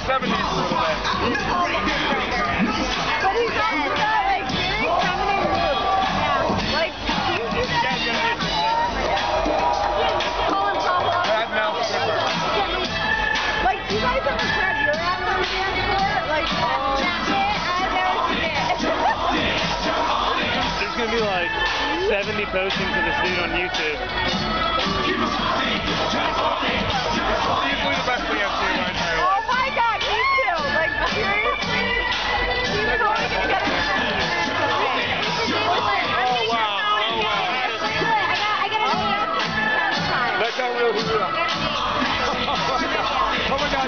70s a little bit. But he's also got like very feminine moves. Yeah. Like, do you do that? Call him Pablo. Bad mouth flipper. Like, do you guys ever grab your ass on the dance floor? Like, I've never seen it. There's going to be like 70 postings of this dude on YouTube. Easily the best thing I've seen in my entire life. Oh my god, me too. Like, seriously? He was only going to get a Oh wow. That's not real. Oh my god.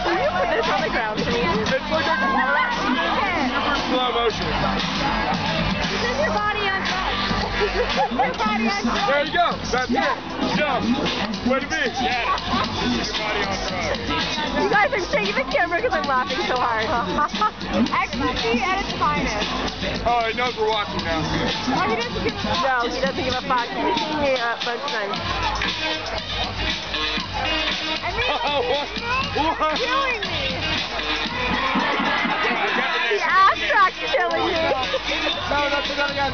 Will you put this on the ground for me? It's like a super slow motion. This is your body on drugs. Your body on drugs. There you go. That's it. Jump. Way to be. Get it. Your body on drugs. You guys are shaking the camera because I'm laughing so hard. Ecstasy at its finest. Oh, he knows we're watching now. Oh, he doesn't give a fuck. No, he doesn't give a fuck. He's seen me a bunch of times. I mean, What? he's killing me. The ass crack's killing me. No, that's another guy.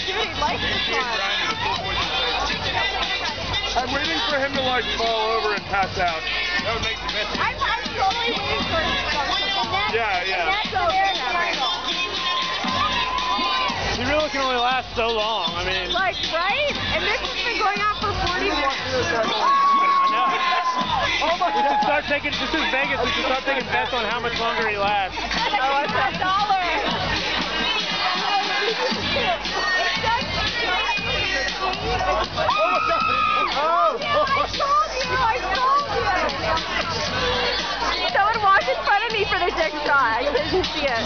Dude, like this one. I'm waiting for him to like fall over and pass out. That would make the best. I'm totally waiting for it to come. Yeah. That's so scary. He really can only last so long. I mean, Like, right? And this has been going on for 40 minutes. I know. Oh my God. This is Vegas. We should start taking bets on how much longer he lasts. Oh, it's $1. I told you. Someone walked in front of me for the dick shot. I couldn't see it.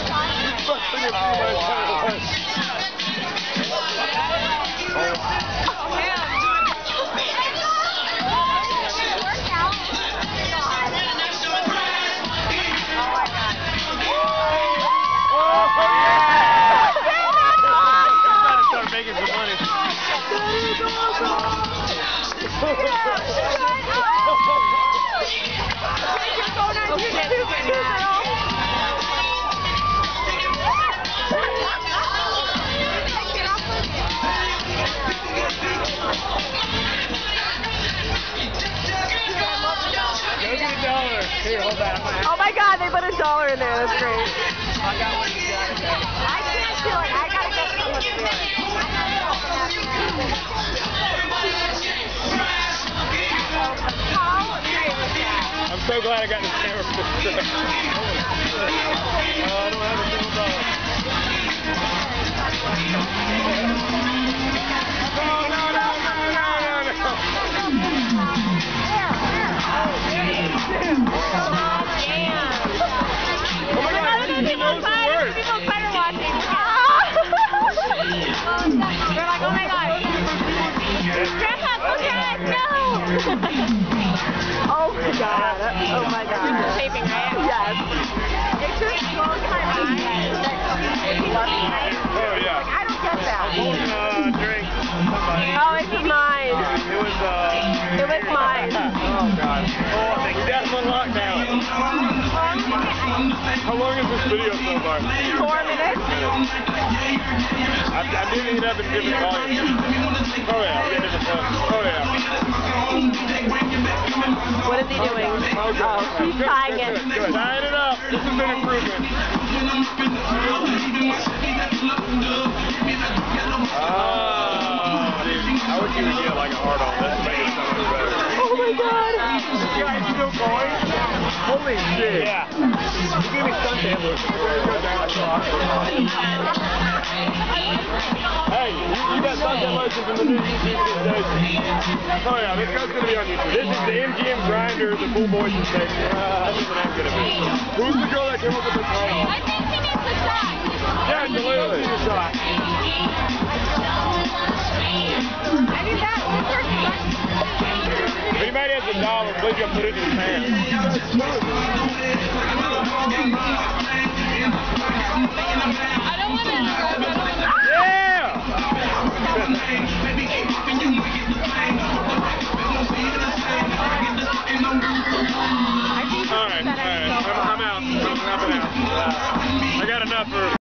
Start making some money. Here, hold that. Oh my god, they put $1 in there. That's great. I got one. I can't do it. I gotta get someone to do it. How great was that? I'm so glad I got this camera for this trip. I don't have a single dollar. People better watching. They're like, oh my god. Grandpa, look at it. No. Oh my god. Oh my god. It's taping, right? Yes. It just blows my mind that she loves me. Oh yeah. Like, I don't get that. Drink. Oh, it's mine. It was mine. Oh god. Oh, they got him on lockdown. How long is this video so far? 4 minutes. I'm moving it up in different volumes. Oh yeah, we got different volumes. Oh yeah. What is he doing? Oh, he's tying it. Good. Tying it up. This is an improvement. I wish you would get like a hard on. That's making it so much better. Oh my god. Yeah, it's still going? Holy shit. Yeah. You gave me suntan look. Hey, you got suntan lotion from the new YouTube station. Oh yeah, this guy's gonna be on YouTube. This is the MGM Grinder, the Cool Boys station. That's what I'm gonna be. Who's the girl that came up with the title? I think he needs a shot. Yeah, absolutely. A shot. I mean, that was her question. If anybody has $1, please go put it in his hand. I don't want to. Yeah! Alright. I'm out. I'm out. I got enough for